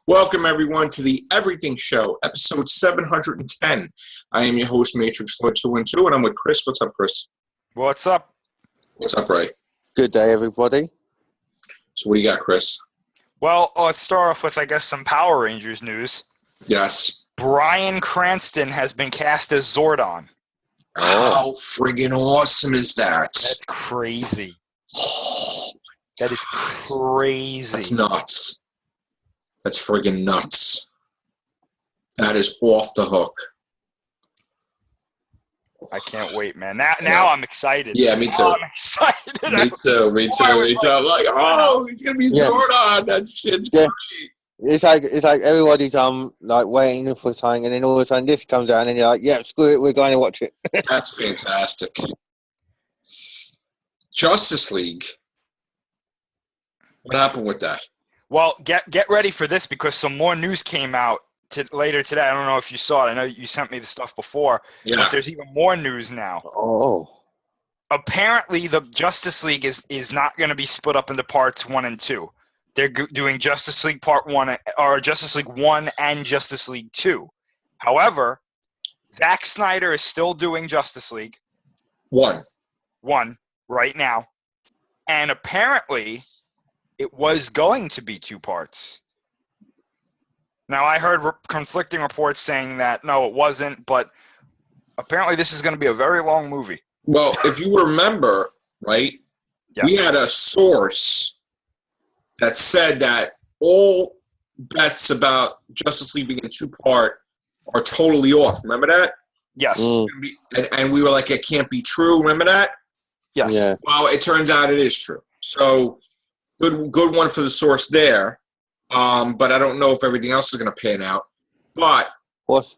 Welcome, everyone, to the Everything Show, episode 710. I am your host, Matrix Lord 212, and I'm with Chris. What's up, Chris? What's up? What's up, Ray? Good day, everybody. So what do you got, Chris? Well, let's start off with, I guess, some Power Rangers news. Yes. Bryan Cranston has been cast as Zordon. How friggin' awesome is that? That's crazy. Oh, That is crazy. that's nuts. That's friggin' nuts. That is off the hook. I can't wait, man. Now I'm excited. Yeah, me too. Now I'm excited. Me too. I'm like, oh, he's gonna be Zordon. That shit's great. It's like everybody's like waiting for something, and then all of a sudden this comes out, and then you're like, yeah, screw it, we're going to watch it. That's fantastic. Justice League. What happened with that? Well, get ready for this because some more news came out later today. I don't know if you saw it. I know you sent me the stuff before. Yeah. But there's even more news now. Oh. Apparently, the Justice League is not going to be split up into parts 1 and 2. They're doing Justice League Part 1 or Justice League 1 and Justice League 2. However, Zack Snyder is still doing Justice League 1 right now. And apparently, it was going to be 2 parts. Now, I heard conflicting reports saying that, no, it wasn't, but apparently this is going to be a very long movie. Well, if you remember, right, Yeah. we had a source that said that all bets about Justice League being a 2-part are totally off. Remember that? Yes. And we were like, it can't be true. Remember that? Yes. Yeah. Well, it turns out it is true. So good one for the source there. But I don't know if everything else is going to pan out. But What?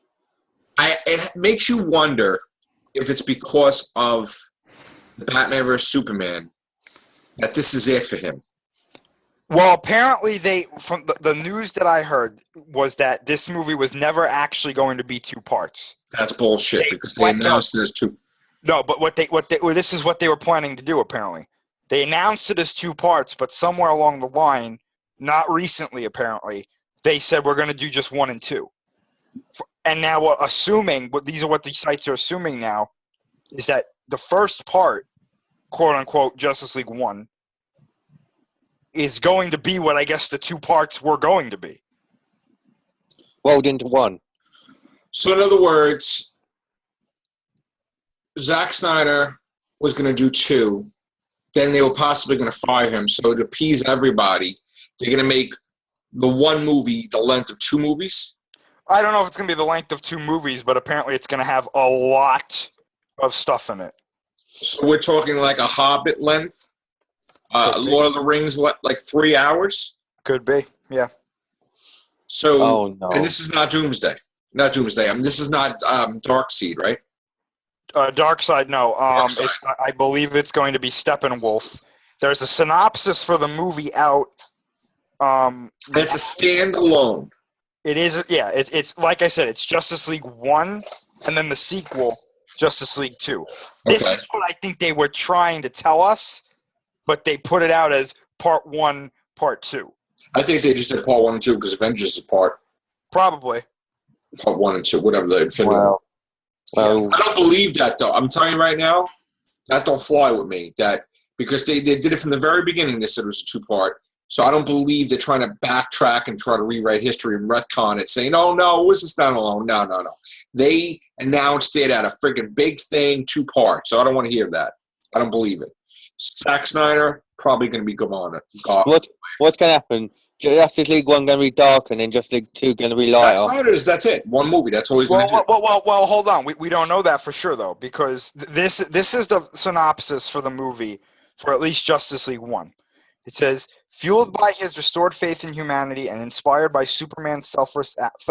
it makes you wonder if it's because of Batman vs. Superman that this is it for him. Well, apparently from the news that I heard was that this movie was never actually going to be 2 parts. That's bullshit because they announced it as 2. No, but this is what they were planning to do. Apparently, they announced it as 2 parts, but somewhere along the line, not recently, apparently, they said we're going to do just 1 and 2. And now, these are what these sites are assuming now, is that the first part, quote unquote, Justice League 1, is going to be what I guess the 2 parts were going to be. Rolled into 1. So in other words, Zack Snyder was going to do 2. Then they were possibly going to fire him. So to appease everybody, they're going to make the 1 movie the length of 2 movies. I don't know if it's going to be the length of 2 movies, but apparently it's going to have a lot of stuff in it. So we're talking like a Hobbit length, Lord of the Rings like 3 hours. Could be, yeah. So, Oh, no. And this is not Doomsday. Not Doomsday. I mean, this is not Darkseid, right? Darkseid, no. Darkseid. I believe it's going to be Steppenwolf. There's a synopsis for the movie out. And it's a standalone. It is, yeah. It's like I said, it's Justice League 1, and then the sequel, Justice League 2. This Okay. is what I think they were trying to tell us, but they put it out as Part 1, Part 2. I think they just did part 1 and 2 because Avengers is part Probably. 1 and 2, whatever the Infinity War. Wow. Well, I don't believe that, though. I'm telling you right now, that don't fly with me. Because they did it from the very beginning. They said it was a 2-part. So I don't believe they're trying to backtrack and try to rewrite history and retcon it, saying, oh, no, it was a standalone. No. They announced it at a freaking big thing, 2 parts. So I don't want to hear that. I don't believe it. Zack Snyder, probably going to be gone. what's going to happen? Justice League 1 going to be dark, and then Justice League 2 going to be lighter. Zack Snyder, that's it. 1 movie. That's all he's going to do. Well, hold on. We don't know that for sure, though, because this is the synopsis for the movie for at least Justice League 1. It says, fueled by his restored faith in humanity and inspired by Superman's selfless act,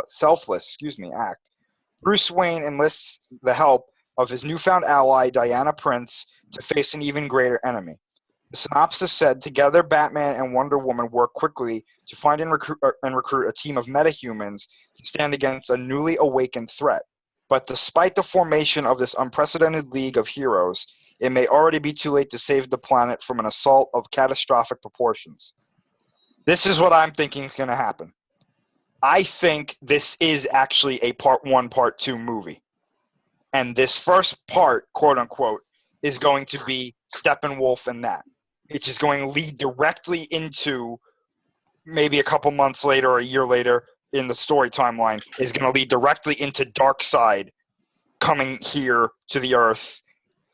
Bruce Wayne enlists the help of his newfound ally, Diana Prince, to face an even greater enemy. The synopsis said, together Batman and Wonder Woman work quickly to find and recruit a team of metahumans to stand against a newly awakened threat. But despite the formation of this unprecedented league of heroes, it may already be too late to save the planet from an assault of catastrophic proportions. This is what I'm thinking is going to happen. I think this is actually a part 1, part 2 movie. And this first part, quote unquote, is going to be Steppenwolf and that. It's just going to lead directly into, maybe a couple months later or a year later in the story timeline, is going to lead directly into Darkseid coming here to the Earth.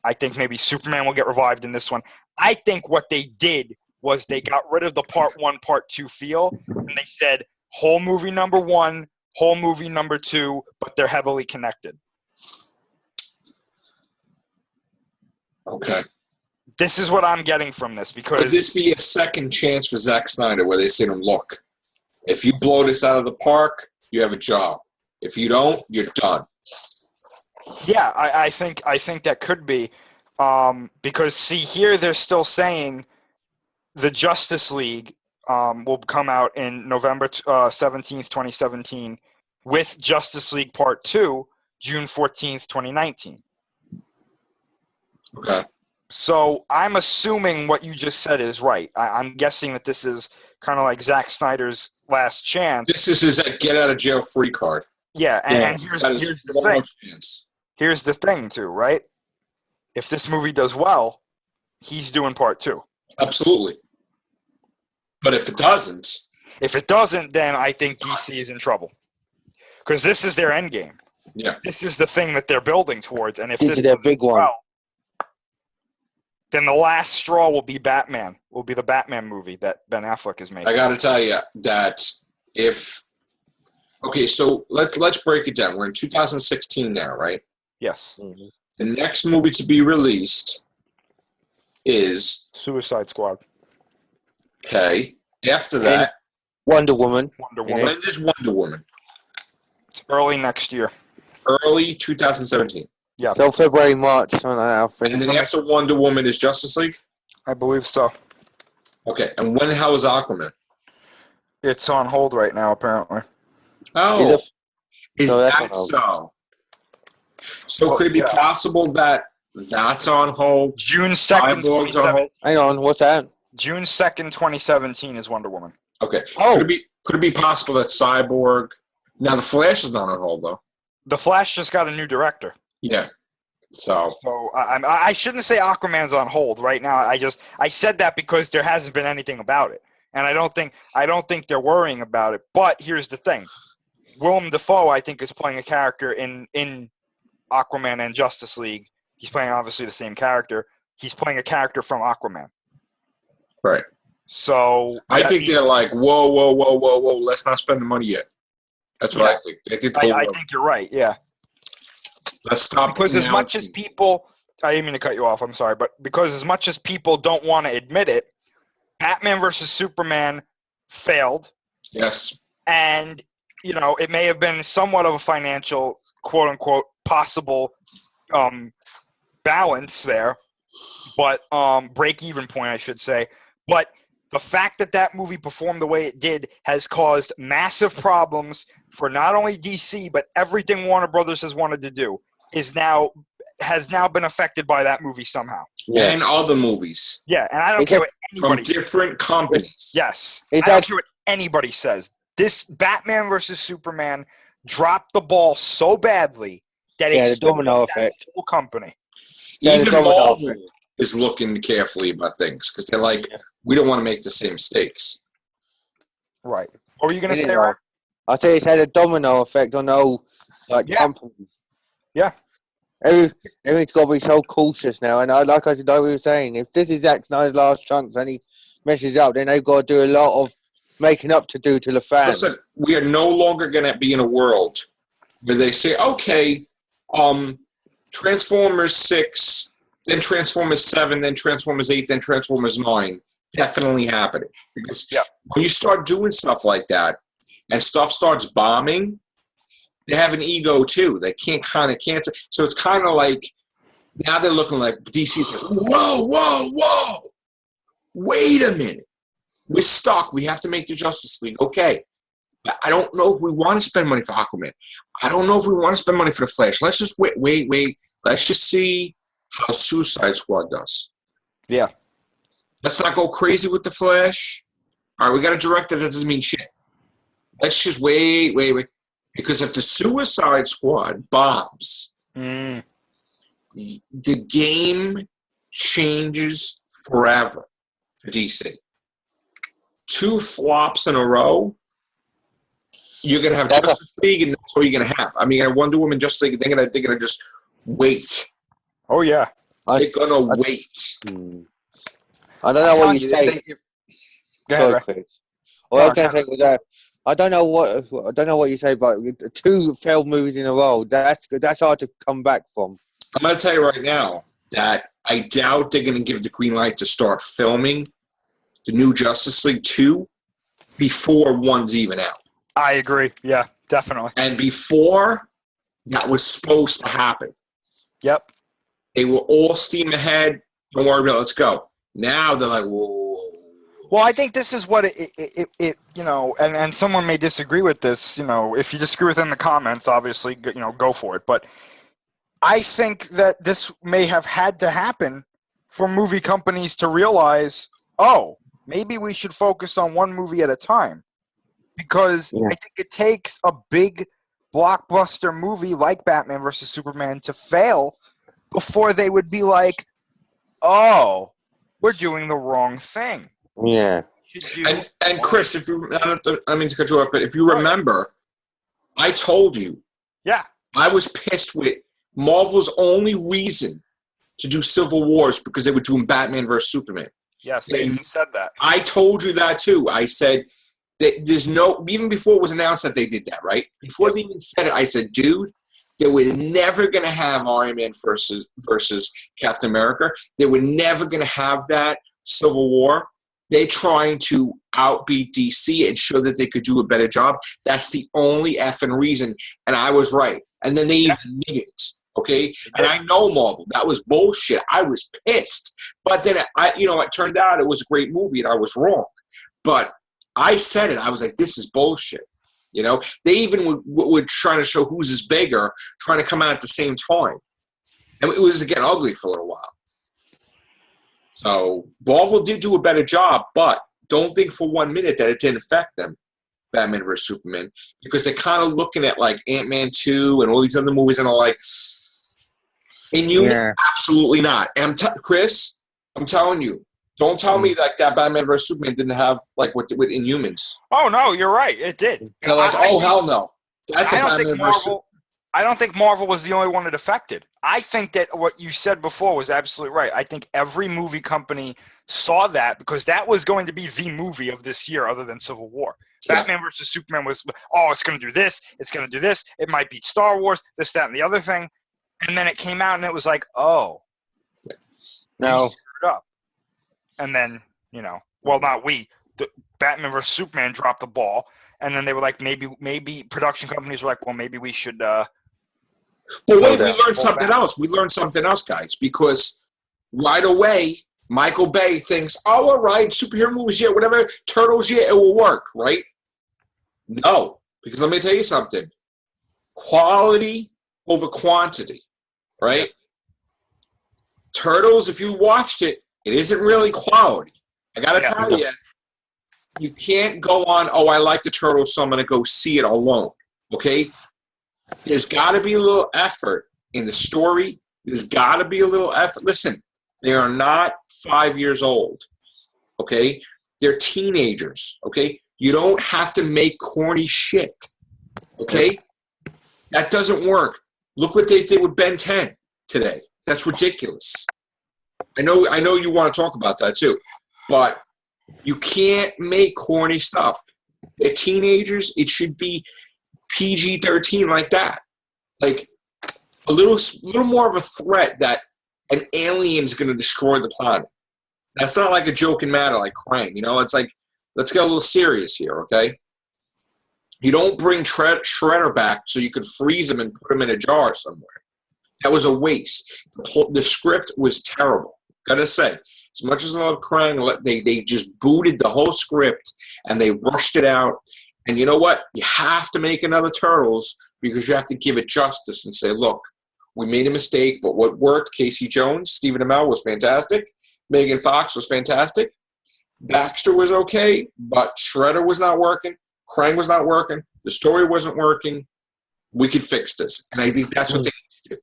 I think maybe Superman will get revived in this one. I think what they did was they got rid of the part 1, part 2 feel, and they said whole movie number 1, whole movie number 2, but they're heavily connected. Okay. This is what I'm getting from this, because Could this be a second chance for Zack Snyder where they say to him, look, if you blow this out of the park, you have a job. If you don't, you're done. yeah, I think that could be, because see here they're still saying the Justice League will come out in November 17th, 2017, with Justice League Part 2, June 14th, 2019. Okay. So I'm assuming what you just said is right. I'm guessing that this is kind of like Zack Snyder's last chance. This is his get-out-of-jail-free card. Yeah, and here's That is the one thing. more chance. Here's the thing, too, right? If this movie does well, he's doing Part 2. Absolutely. But if it doesn't, If it doesn't, then I think DC is in trouble. Because this is their end game. yeah. This is the thing that they're building towards. And if This this is their doesn't big do one. well, then the last straw will be Batman. Will be the Batman movie that Ben Affleck is making. I got to tell you that if okay, so let's break it down. We're in 2016 now, right? Yes. Mhm. The next movie to be released is Suicide Squad. okay. After that, Wonder Woman. Wonder Yeah. Woman. when is Wonder Woman? It's early next year. Early 2017. Yeah, So February, March, something like that, I think. And then after Wonder Woman is Justice League? I believe so. Okay. And when the hell is Aquaman? It's on hold right now, apparently. Oh, is So that's that on hold. so? So could it be Yeah. possible that that's on hold? June 2nd, Cyborg's on hold? Hang on, what's that? June 2nd, 2017 is Wonder Woman. Okay. Oh. Could it be possible that Cyborg? Now the Flash is not on hold though. The Flash just got a new director. Yeah. So So I shouldn't say Aquaman's on hold right now. I said that because there hasn't been anything about it, and I don't think they're worrying about it. But here's the thing: Willem Dafoe, I think, is playing a character in Aquaman and Justice League. He's playing obviously the same character. He's playing a character from Aquaman. right. So I that think they're means- like, whoa. Let's not spend the money yet. That's what I think. I think I think you're right. Yeah. let's stop. Because as much as announcing. people, I didn't mean to cut you off, I'm sorry, but because as much as people don't want to admit it, Batman versus Superman failed, Yes. and it may have been somewhat of a financial, quote unquote, possible balance there, but break-even point, I should say. But the fact that movie performed the way it did has caused massive problems for not only DC, but everything Warner Brothers has wanted to do has now been affected by that movie somehow. Yeah. And other movies Yeah, and I don't It's care what from anybody different companies. Yes. It's I don't like- care what anybody says. This Batman versus Superman dropped the ball so badly that Yeah, it the screwed domino up that effect. whole company. Yeah, the Even domino Marvel effect. is looking carefully about things because they're like, we don't want to make the same mistakes. Right. What were you going to It is say, all- Ryan? I say it's had a domino effect on the whole Yeah. company. Yeah. Everything's got to be so cautious now, and like we were saying, if this is Zack Snyder's last chance and he messes up, then they've got to do a lot of making up to do to the fans. Listen, we are no longer going to be in a world where they say, okay, Transformers 6, then Transformers 7, then Transformers 8, then Transformers 9. Definitely happening. Because Yeah. when you start doing stuff like that and stuff starts bombing, they have an ego too. They can't kind of cancel. So it's kind of like now they're looking like DC's like, whoa. Wait a minute. We're stuck. We have to make the Justice League. Okay. But I don't know if we want to spend money for Aquaman. I don't know if we want to spend money for the Flash. Let's just wait. Let's just see how Suicide Squad does. Yeah. Let's not go crazy with the Flash. All right, we got a director that doesn't mean shit. Let's just wait. Because if the Suicide Squad bombs, the game changes forever for DC. 2 flops in a row, you're gonna have Justice League, and that's what you're gonna have. I mean, Wonder Woman, Justice League, they're gonna just wait. Oh yeah, they're gonna wait. I don't know what you say. Go ahead, Ray. Well, I was gonna say was that I don't know what you say, but 2 failed movies in a row. That's hard to come back from. I'm gonna tell you right now that I doubt they're gonna give the green light to start filming the new Justice League 2 before 1's even out. I agree. Yeah, definitely. And before that was supposed to happen. Yep. They were all steam ahead. Don't worry about it. Let's go. Now they're like, whoa. Well, I think this is what it you know, and someone may disagree with this. You know, if you disagree with it in the comments, obviously, you know, go for it. But I think that this may have had to happen for movie companies to realize, oh, maybe we should focus on one movie at a time. Because I think it takes a big blockbuster movie like Batman vs. Superman to fail before they would be like, oh, we're doing the wrong thing. Yeah. And Chris, if you, I mean to cut you off, but if you remember, I told you, I was pissed with Marvel's only reason to do Civil War is because they were doing Batman vs. Superman. Yes, they even said that. I told you that too. I said that there's no, even before it was announced that they did that, right? Before they even said it, I said, dude, they were never going to have Iron Man versus Captain America. They were never going to have that Civil War. They're trying to outbeat DC and show that they could do a better job. That's the only effing reason. And I was right. And then they even admitted it. Okay? And I know Marvel. That was bullshit. I was pissed. But then, it turned out it was a great movie and I was wrong. But I said it. I was like, this is bullshit. You know? They even were trying to show whose is bigger, trying to come out at the same time. And it was getting ugly for a little while. So Marvel did do a better job, but don't think for 1 minute that it didn't affect them, Batman vs. Superman, because they're kind of looking at like Ant-Man 2 and all these other movies and are like, Inhuman? Absolutely not. And Chris, I'm telling you, don't tell me like that Batman vs. Superman didn't have like with Inhumans. Oh no, you're right. It did. They're like, hell no. That's a Batman vs. Superman. I don't think Marvel was the only one that affected. I think that what you said before was absolutely right. I think every movie company saw that because that was going to be the movie of this year other than Civil War. Yeah. Batman vs. Superman was, it's going to do this, it's going to do this, it might beat Star Wars, this, that, and the other thing. And then it came out and it was like, no. Screwed up. And then, not we. Batman vs. Superman dropped the ball. And then they were like, maybe production companies were like, well, maybe we should But wait, we learned something else. We learned something else, guys, because right away, Michael Bay thinks, all right, superhero movies, whatever, Turtles, it will work, right? No, because let me tell you something. Quality over quantity, right? Turtles, if you watched it, it isn't really quality. I got to tell you, you can't go on, I like the Turtles, so I'm going to go see it alone, okay? There's got to be a little effort in the story. There's got to be a little effort. Listen, they are not 5 years old, okay? They're teenagers, okay? You don't have to make corny shit, okay? That doesn't work. Look what they did with Ben 10 today. That's ridiculous. I know you want to talk about that too, but you can't make corny stuff. They're teenagers. It should be PG-13 like that. Like a little more of a threat that an alien's going to destroy the planet. That's not like a joking matter like Krang. It's like, let's get a little serious here, okay? You don't bring Shredder back so you could freeze him and put him in a jar somewhere. That was a waste. The script was terrible. Gotta say, as much as I love Krang, they just booted the whole script and they rushed it out. And you know what? You have to make another Turtles because you have to give it justice and say, look, we made a mistake, but what worked? Casey Jones, Stephen Amell was fantastic. Megan Fox was fantastic. Baxter was okay, but Shredder was not working. Krang was not working. The story wasn't working. We could fix this, and I think that's what they need to do.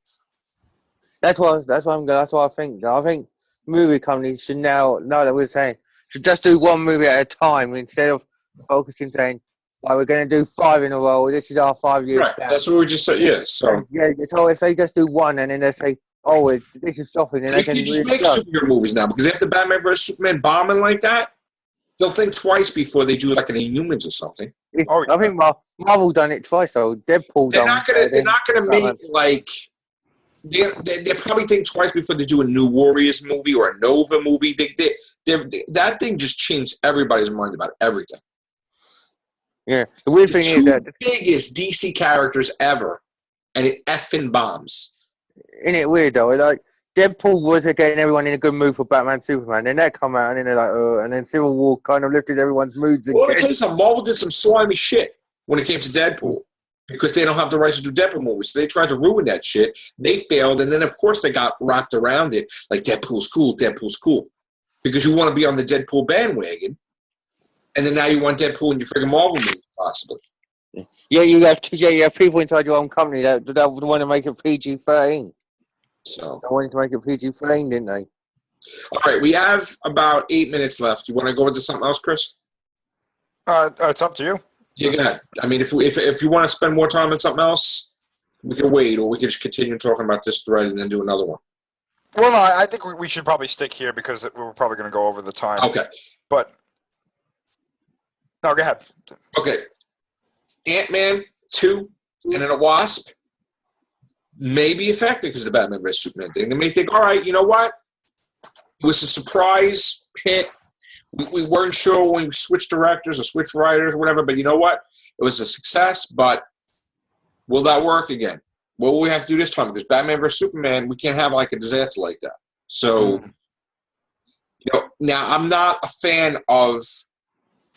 That's what I think. I think movie companies should now that we're saying should just do one movie at a time instead of focusing saying, "Like we're going to do 5 in a row. This is our 5 year Right. plan." That's what we just said. Yeah. So So if they just do one and then they say, "Oh, this is stopping," then they can you just really make go. superhero movies now because after Batman vs Superman bombing like that, they'll think twice before they do like an Inhumans or something. I think Marvel done it twice though. Deadpool They're done. not gonna make like. They probably think twice before they do a New Warriors movie or a Nova movie. That thing just changed everybody's mind about everything. Yeah, the weird thing is that biggest DC characters ever, and it effing bombs. Isn't it weird though? Like Deadpool was getting everyone in a good mood for Batman Superman. Then that come out and then they're like, and then Civil War kind of lifted everyone's moods again. Well, let me tell you something. Marvel did some slimy shit when it came to Deadpool because they don't have the rights to do Deadpool movies. So they tried to ruin that shit. They failed, and then of course they got wrapped around it like Deadpool's cool, because you want to be on the Deadpool bandwagon, and then now you want Deadpool in your friggin' Marvel movie possibly. Yeah, you have people inside your own company that would want to make it PG-13. So They wanted to make it PG-13, didn't they? All right, we have about 8 minutes left. You want to go into something else, Chris? It's up to you. Yeah, go ahead. I mean, if you want to spend more time on something else, we can wait, or we can just continue talking about this thread and then do another one. Well, no, I think we should probably stick here because we're probably going to go over the time. Okay. But no, go ahead. Okay. Ant-Man 2 and then a Wasp may be affected because of the Batman vs Superman thing. They may think, all right, you know what? It was a surprise hit. We weren't sure when we switched directors or switched writers or whatever, but you know what? It was a success, but will that work again? What will we have to do this time? Because Batman vs Superman, we can't have like a disaster like that. So, now I'm not a fan of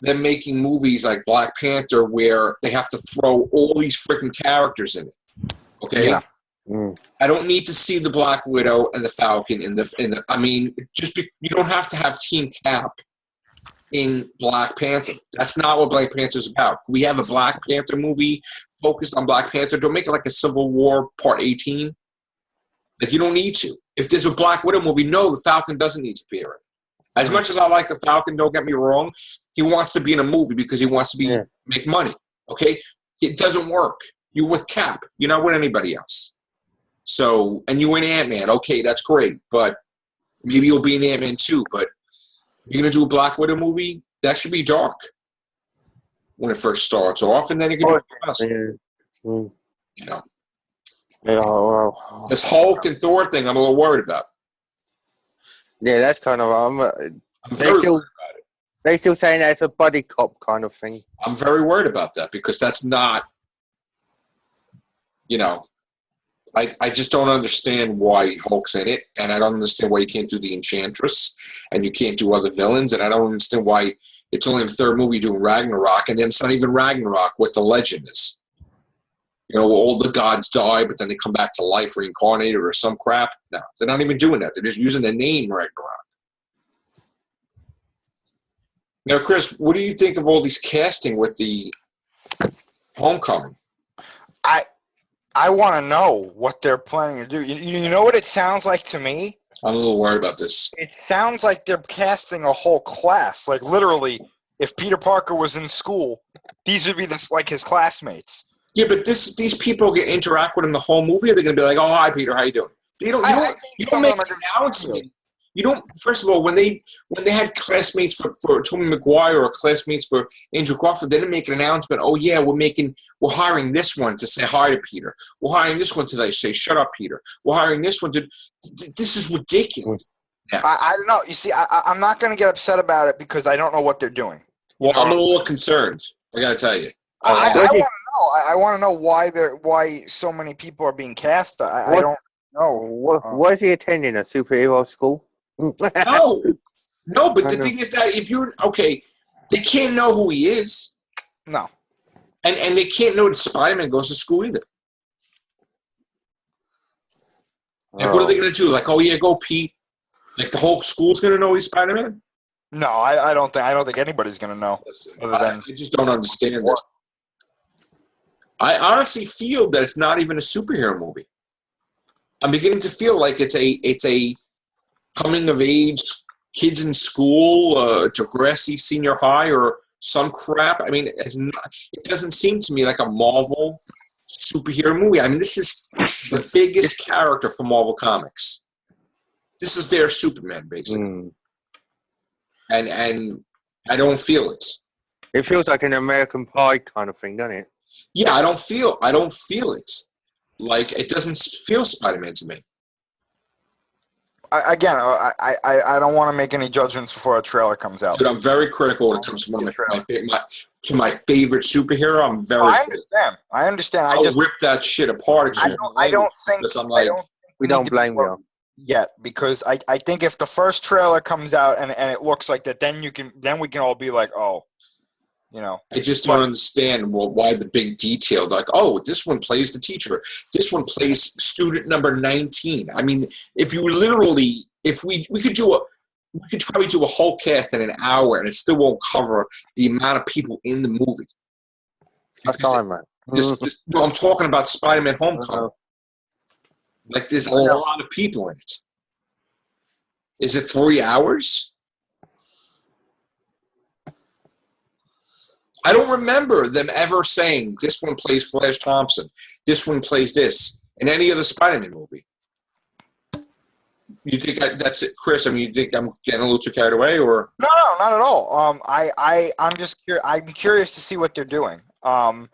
them making movies like Black Panther where they have to throw all these freaking characters in it. Okay? Yeah. I don't need to see the Black Widow and the Falcon in the I mean, you don't have to have Team Cap in Black Panther. That's not what Black Panther's about. We have a Black Panther movie focused on Black Panther. Don't make it like a Civil War Part 18. Like, you don't need to. If there's a Black Widow movie, no, the Falcon doesn't need to be in it. As much as I like the Falcon, don't get me wrong, he wants to be in a movie because he wants to make money. Okay? It doesn't work. You're with Cap. You're not with anybody else. So, and you in Ant-Man. Okay, that's great. But maybe you'll be in Ant-Man 2. But you're going to do a Black Widow movie? That should be dark when it first starts off. And then you can do something else. You know. This Hulk and Thor thing, I'm a little worried about. Yeah, that's kind of. I'm very worried about it. They're still saying that it's a buddy cop kind of thing. I'm very worried about that because that's not, I just don't understand why Hulk's in it, and I don't understand why you can't do the Enchantress, and you can't do other villains, and I don't understand why it's only in the third movie doing Ragnarok, and then it's not even Ragnarok, what the legend is. All the gods die, but then they come back to life reincarnated or some crap. No, they're not even doing that. They're just using the name Ragnarok. Now, Chris, what do you think of all these casting with the Homecoming? I want to know what they're planning to do. You know what it sounds like to me? I'm a little worried about this. It sounds like they're casting a whole class. Like, literally, if Peter Parker was in school, these would be like his classmates. Yeah, but these people get interact with him the whole movie. Or they're going to be like, "Oh, hi, Peter, how you doing?" You don't make an announcement. You don't. First of all, when they had classmates for Tobey Maguire or classmates for Andrew Garfield, they didn't make an announcement. Oh yeah, we're hiring this one to say hi to Peter. We're hiring this one to say shut up, Peter. We're hiring this one to. This is ridiculous. Yeah. I don't know. You see, I'm not going to get upset about it because I don't know what they're doing. Well, I'm a little concerned. I got to tell you. I want to know. I want to know why so many people are being cast. I don't know. Why is he attending a superhero school? No, but the thing is that if you're they can't know who he is. No, and they can't know that Spider-Man goes to school either. And what are they going to do? Like, oh yeah, go Pete. Like the whole school's going to know he's Spider-Man. No, I don't think anybody's gonna know. Listen, Other than I just don't understand this. I honestly feel that it's not even a superhero movie. I'm beginning to feel like it's a coming of age, kids in school, Degrassi Senior High, or some crap. I mean, it doesn't seem to me like a Marvel superhero movie. I mean, this is the biggest character for Marvel Comics. This is their Superman, basically. And I don't feel it. It feels like an American Pie kind of thing, doesn't it? Yeah, I don't feel it. Like, it doesn't feel Spider-Man to me. I don't want to make any judgments before a trailer comes out. Dude, I'm very critical when it comes to one of my favorite superhero. I'm very. I understand. I'll rip that shit apart. I don't think we don't blame you yet, because I think if the first trailer comes out and it looks like that, then we can all be like, oh, you know. I just don't understand why the big details. Like, oh, this one plays the teacher. This one plays student number 19. I mean, if you literally, we could probably do a whole cast in an hour, and it still won't cover the amount of people in the movie. That's fine, man. No, I'm talking about Spider-Man: Homecoming. Like, there's a lot of people in it. Is it 3 hours? I don't remember them ever saying this one plays Flash Thompson, this one plays this in any other Spider-Man movie. You think that's it, Chris? I mean, you think I'm getting a little too carried away, or no, not at all. I'm just I'm curious to see what they're doing. I'm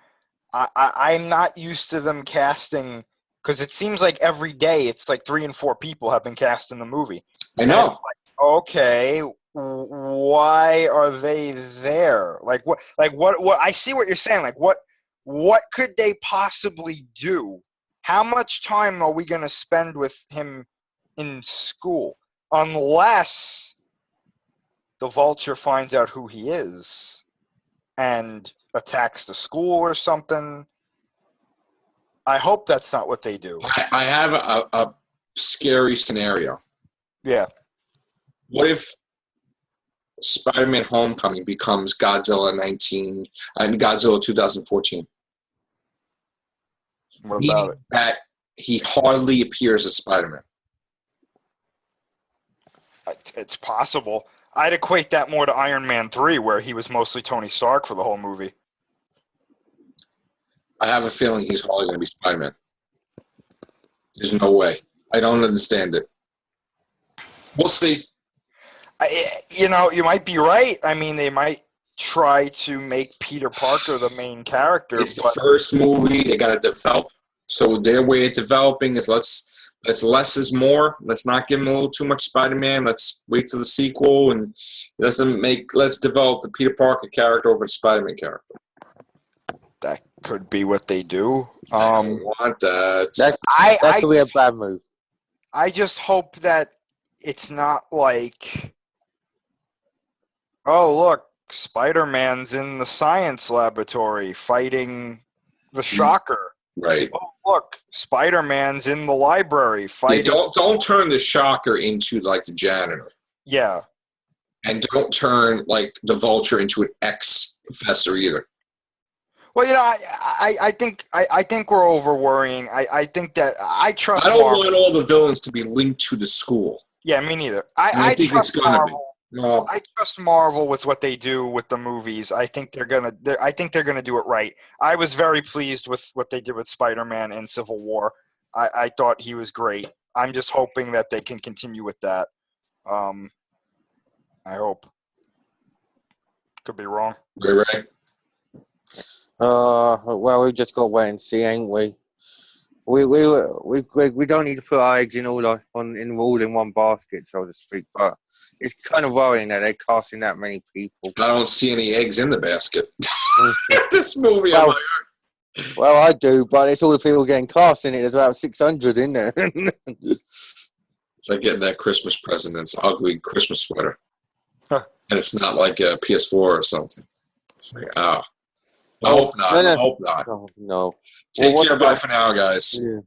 not used to them casting, because it seems like every day it's like 3 and 4 people have been cast in the movie. I know. Like, okay, why are they there? Like what? I see what you're saying. Like what could they possibly do? How much time are we going to spend with him in school? Unless the Vulture finds out who he is and attacks the school or something. I hope that's not what they do. I have a scary scenario. Yeah. What if Spider-Man: Homecoming becomes Godzilla 2014? What about it? That he hardly appears as Spider-Man. It's possible. I'd equate that more to Iron Man 3, where he was mostly Tony Stark for the whole movie. I have a feeling he's hardly going to be Spider-Man. There's no way. I don't understand it. We'll see. You might be right. I mean, they might try to make Peter Parker the main character. It's the first movie. They got to develop. So their way of developing is let's less is more. Let's not give him a little too much Spider-Man. Let's wait till the sequel and let's develop the Peter Parker character over the Spider-Man character. That could be what they do. I don't want that. That could be a bad move. I just hope that it's not like, oh, look, Spider-Man's in the science laboratory fighting the Shocker. Right. Oh, look, Spider-Man's in the library fighting. Yeah, don't turn the Shocker into like the janitor. Yeah. And don't turn like the Vulture into an ex-professor either. Well, I think we're over worrying. I think that I trust. I don't Marvel. want all the villains to be linked to the school. Yeah, me neither. I think trust it's gonna Marvel. be. No. I trust Marvel with what they do with the movies. I think they're gonna do it right. I was very pleased with what they did with Spider-Man in Civil War. I thought he was great. I'm just hoping that they can continue with that. I hope. Could be wrong. Right. Well, we just got to wait and see, ain't we? We don't need to put our eggs in all in one basket, so to speak. But it's kind of worrying that they're casting that many people. I don't see any eggs in the basket. This movie, well, I do, but it's all the people getting cast in it. There's about 600 in there. It's like getting that Christmas present. It's an ugly Christmas sweater, huh. And it's not like a PS4 or something. It's like, I hope not. I hope not. No. Take care. Bye for now, guys. Yeah.